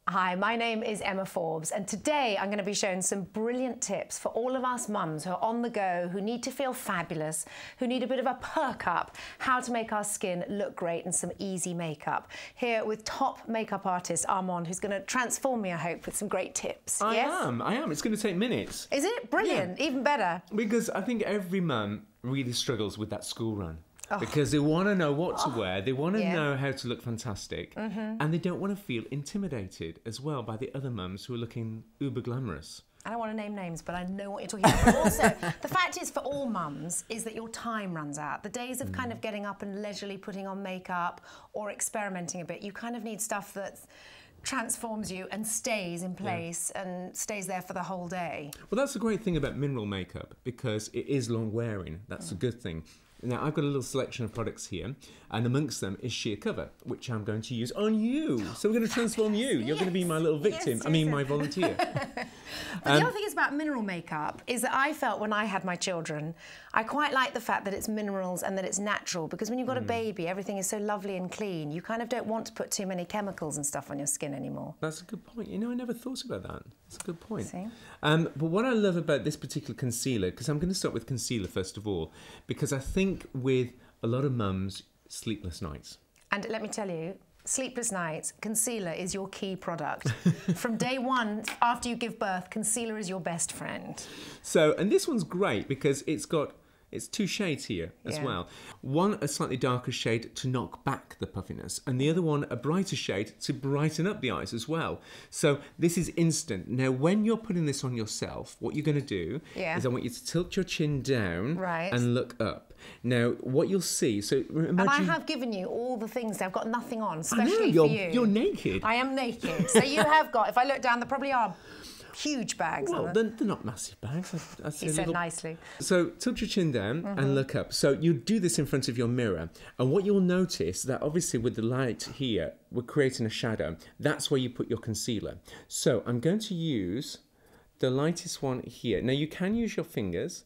Hi, my name is Emma Forbes, and today I'm going to be showing some brilliant tips for all of us mums who are on the go, who need to feel fabulous, who need a bit of a perk up, how to make our skin look great and some easy makeup. Here with top makeup artist Armand, who's going to transform me, I hope, with some great tips. I am. It's going to take minutes. Is it? Brilliant. Yeah. Even better. Because I think every mum really struggles with that school run. Because they want to know what to wear, they want to know how to look fantastic, and they don't want to feel intimidated as well by the other mums who are looking uber glamorous. I don't want to name names, but I know what you're talking about. But also, the fact is for all mums is that your time runs out. The days of kind of getting up and leisurely putting on makeup or experimenting a bit, you kind of need stuff that transforms you and stays in place and stays there for the whole day. Well, that's the great thing about mineral makeup, because it is long wearing. That's a good thing. Now, I've got a little selection of products here, and amongst them is Sheer Cover, which I'm going to use on you. So we're going to transform you. You're going to be my little victim. I mean, my volunteer. But the other thing is about mineral makeup is that I felt when I had my children, I quite like the fact that it's minerals and that it's natural, because when you've got a baby, everything is so lovely and clean. You kind of don't want to put too many chemicals and stuff on your skin anymore. That's a good point. You know, I never thought about that. That's a good point. See? But what I love about this particular concealer, because I'm going to start with concealer first of all, because I think with a lot of mums, sleepless nights. And let me tell you, sleepless nights, concealer is your key product. From day one, after you give birth, concealer is your best friend. So, and this one's great because it's two shades here as well. One, a slightly darker shade to knock back the puffiness, and the other one, a brighter shade to brighten up the eyes as well. So this is instant. Now, when you're putting this on yourself, what you're going to do is I want you to tilt your chin down and look up. Now, what you'll see, so imagine... And I have given you all the things. I've got nothing on, especially for you. You're naked. I am naked. So you have got, if I look down, there probably are huge bags. Well, they're not massive bags. You said nicely. So tilt your chin down and look up. So you do this in front of your mirror, and what you'll notice that obviously with the light here, we're creating a shadow. That's where you put your concealer. So I'm going to use the lightest one here. Now you can use your fingers,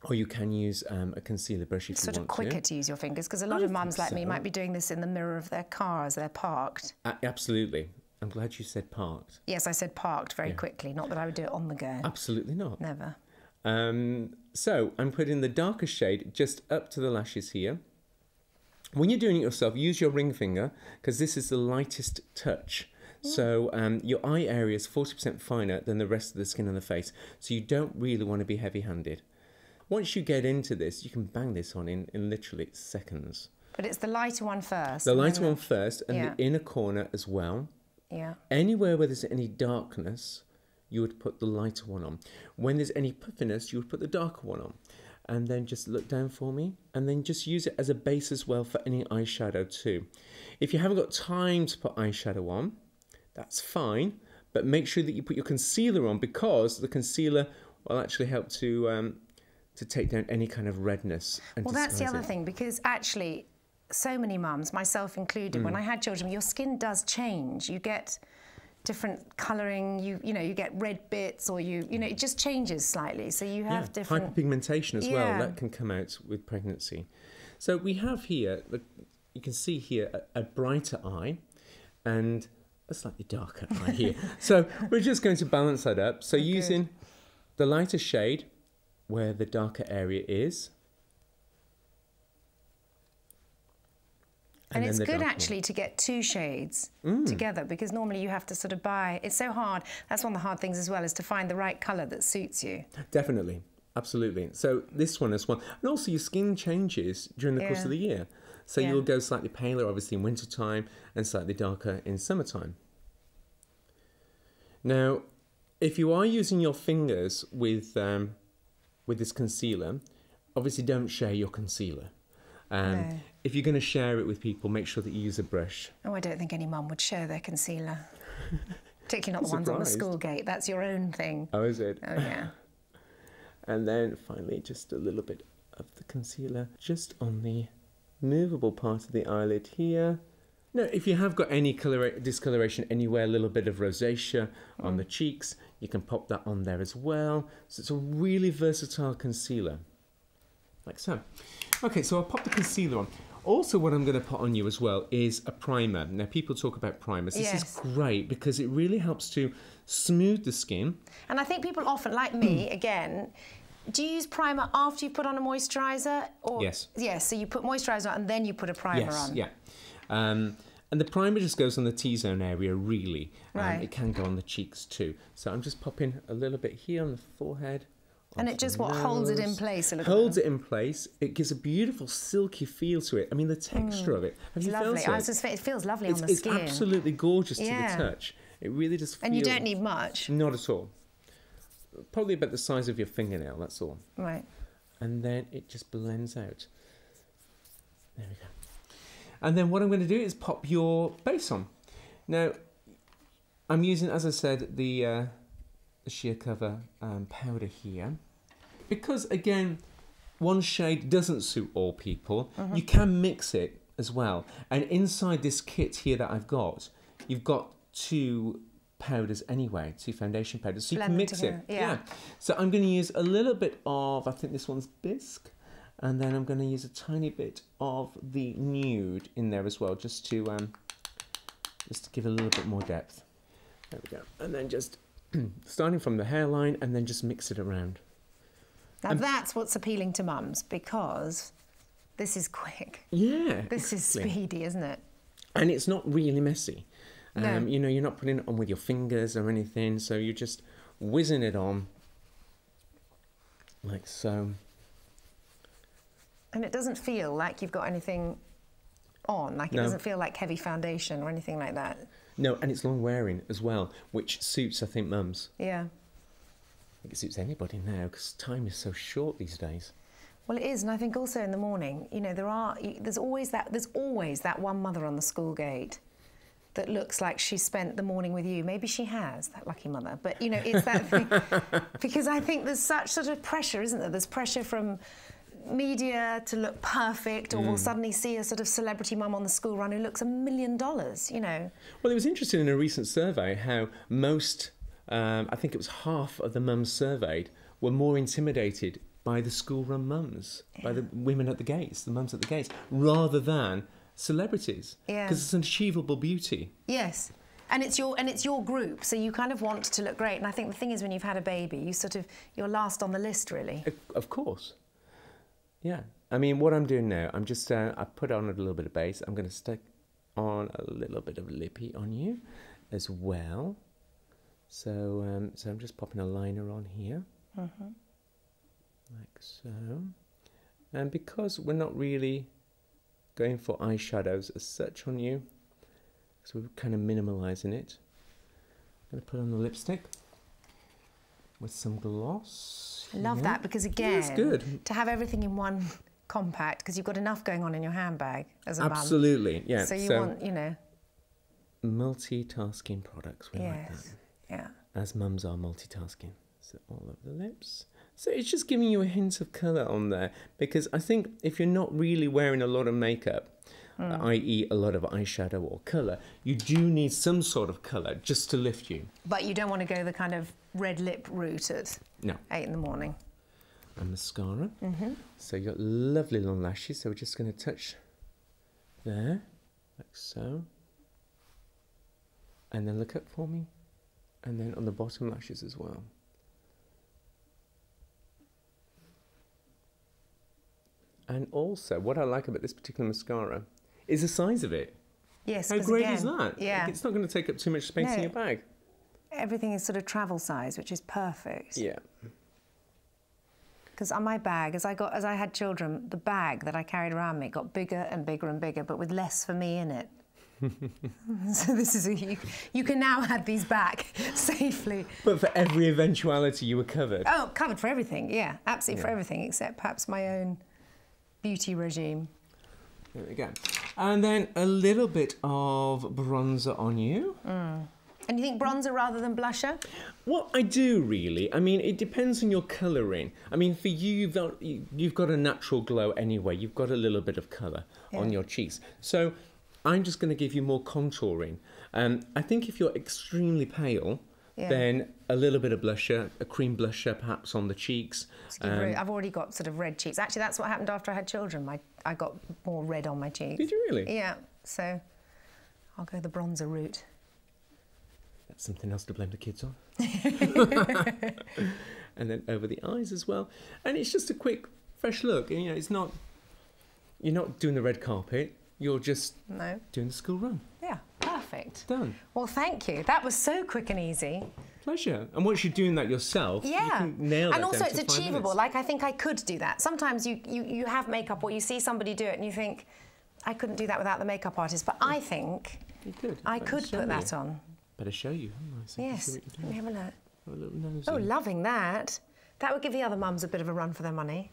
or you can use a concealer brush if you want to. It's sort of quicker to use your fingers, because a lot of mums like me might be doing this in the mirror of their car as they're parked. Absolutely. I'm glad you said parked. Yes, I said parked very quickly, not that I would do it on the go. Absolutely not. Never. So I'm putting the darker shade just up to the lashes here. When you're doing it yourself, use your ring finger, because this is the lightest touch. So your eye area is 40% finer than the rest of the skin on the face, so you don't really want to be heavy-handed. Once you get into this, you can bang this on in literally seconds. But it's the lighter one first. The lighter one first, and the inner corner as well. Yeah. Anywhere where there's any darkness, you would put the lighter one on. When there's any puffiness, you would put the darker one on. And then just look down for me, and then just use it as a base as well for any eyeshadow too. If you haven't got time to put eyeshadow on, that's fine, but make sure that you put your concealer on, because the concealer will actually help to take down any kind of redness. And well, that's the other thing, because actually so many mums, myself included, when I had children, your skin does change. You get different colouring, you know, you get red bits, or you know, it just changes slightly. So you have different... Hyperpigmentation as well, that can come out with pregnancy. So we have here, you can see here, a brighter eye and a slightly darker eye here. So we're just going to balance that up. So using the lighter shade where the darker area is. And it's good actually to get two shades together, because normally you have to sort of buy. It's so hard. That's one of the hard things as well, is to find the right colour that suits you. Definitely. Absolutely. So this one as well. And also your skin changes during the course of the year. So you'll go slightly paler obviously in winter time and slightly darker in summertime. Now, if you are using your fingers with this concealer, obviously don't share your concealer. No. If you're going to share it with people, make sure that you use a brush. Oh, I don't think any mum would share their concealer. Particularly not the ones on the school gate. That's your own thing. Oh, is it? Oh, yeah. And then finally, just a little bit of the concealer just on the movable part of the eyelid here. Now, if you have got any discoloration anywhere, a little bit of rosacea on the cheeks, you can pop that on there as well. So it's a really versatile concealer. Like so. Okay, so I'll pop the concealer on. Also, what I'm going to put on you as well is a primer. Now, people talk about primers. This is great because it really helps to smooth the skin. And I think people often, like me, again, do you use primer after you put on a moisturiser? Or, yes. Yes, so you put moisturiser on and then you put a primer on. Yes, yeah. And the primer just goes on the T-zone area, really. Right. It can go on the cheeks too. So I'm just popping a little bit here on the forehead. And it just, holds it in place a little Holds it in place. It gives a beautiful silky feel to it. I mean, the texture of it. Have you lovely. felt I was just saying, it feels lovely on the skin. It's absolutely gorgeous to the touch. It really just feels... And you don't need much. Not at all. Probably about the size of your fingernail, that's all. Right. And then it just blends out. There we go. And then what I'm going to do is pop your base on. Now, I'm using, as I said, the sheer cover powder here. Because, again, one shade doesn't suit all people. You can mix it as well. And inside this kit here that I've got, you've got 2 powders anyway, 2 foundation powders. So you can mix it. Yeah. So I'm going to use a little bit of, I think this one's Bisque. And then I'm going to use a tiny bit of the nude in there as well, just to give a little bit more depth. There we go. And then just starting from the hairline and then just mix it around. Now that's what's appealing to mums, because this is quick. Yeah. This is speedy, isn't it? And it's not really messy. No. You know, you're not putting it on with your fingers or anything, so you're just whizzing it on like so. And it doesn't feel like you've got anything on, like it doesn't feel like heavy foundation or anything like that. No, and it's long wearing as well, which suits, I think, mums. Yeah. I think it suits anybody now, because time is so short these days. Well, it is, and I think also in the morning, you know, there's always that one mother on the school gate that looks like she spent the morning with you. Maybe she has, that lucky mother. But, you know, it's that thing. Because I think there's such sort of pressure, isn't there? There's pressure from media to look perfect, or we'll suddenly see a sort of celebrity mum on the school run who looks $1 million, you know. Well, it was interesting in a recent survey how most, I think it was half of the mums surveyed, were more intimidated by the school run mums, by the women at the gates, the mums at the gates, rather than celebrities. Yeah. Because it's an achievable beauty. Yes. And it's your group, so you kind of want to look great. And I think the thing is, when you've had a baby, you're last on the list, really. Of course. Yeah, I mean, what I'm doing now, I'm just, I put on a little bit of base. I'm going to stick on a little bit of lippy on you as well. So I'm just popping a liner on here, like so. And because we're not really going for eyeshadows as such on you, so we're kind of minimalising it, I'm going to put on the lipstick with some gloss. I love that, because again, it's good to have everything in one compact, because you've got enough going on in your handbag as a mum. Absolutely, yeah. So you want, you know, multitasking products. We like that. Yeah. As mums are multitasking. So all of the lips. So it's just giving you a hint of colour on there, because I think if you're not really wearing a lot of makeup, i.e. a lot of eyeshadow or colour, you do need some sort of colour just to lift you. But you don't want to go the kind of red lip route at 8 in the morning. And mascara. So you've got lovely long lashes, so we're just going to touch there, like so. And then look up for me. And then on the bottom lashes as well. And also, what I like about this particular mascara is the size of it. Yes, how great is that? Yeah. Like, it's not going to take up too much space in your bag. Everything is sort of travel size, which is perfect. Yeah. Because on my bag, as I had children, the bag that I carried around me got bigger and bigger and bigger, but with less for me in it. So this is you can now have these back safely. But for every eventuality, you were covered. Oh, covered for everything, yeah, absolutely for everything, except perhaps my own beauty regime. There we go. And then a little bit of bronzer on you. And you think bronzer rather than blusher? Well, I do really. I mean, it depends on your colouring. I mean, for you, you've got a natural glow anyway. You've got a little bit of colour on your cheeks. So I'm just going to give you more contouring. I think if you're extremely pale, Then a little bit of blusher, a cream blusher perhaps on the cheeks. I've already got sort of red cheeks. Actually, that's what happened after I had children. I got more red on my cheeks. Did you really? Yeah, so I'll go the bronzer route. That's something else to blame the kids on. And then over the eyes as well. And it's just a quick, fresh look. You know, it's not, you're not doing the red carpet. You're just doing the school run. Yeah, perfect. Done. Well, thank you. That was so quick and easy. Pleasure. And once you're doing that yourself, you can nail it. And also down it's to 5 achievable. minutes. Like, I think I could do that. Sometimes you have makeup or you see somebody do it and you think, I couldn't do that without the makeup artist. But I think I could put that on. Better show you. Yes. Let me have a look. A little nose Oh, loving that. That would give the other mums a bit of a run for their money.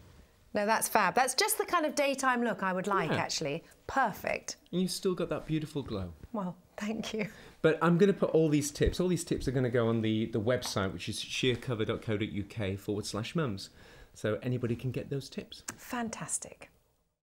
No, that's fab. That's just the kind of daytime look I would like, actually. Perfect. And you've still got that beautiful glow. Well, thank you. But I'm going to put all these tips are going to go on the website, which is sheercover.co.uk/mums. So anybody can get those tips. Fantastic.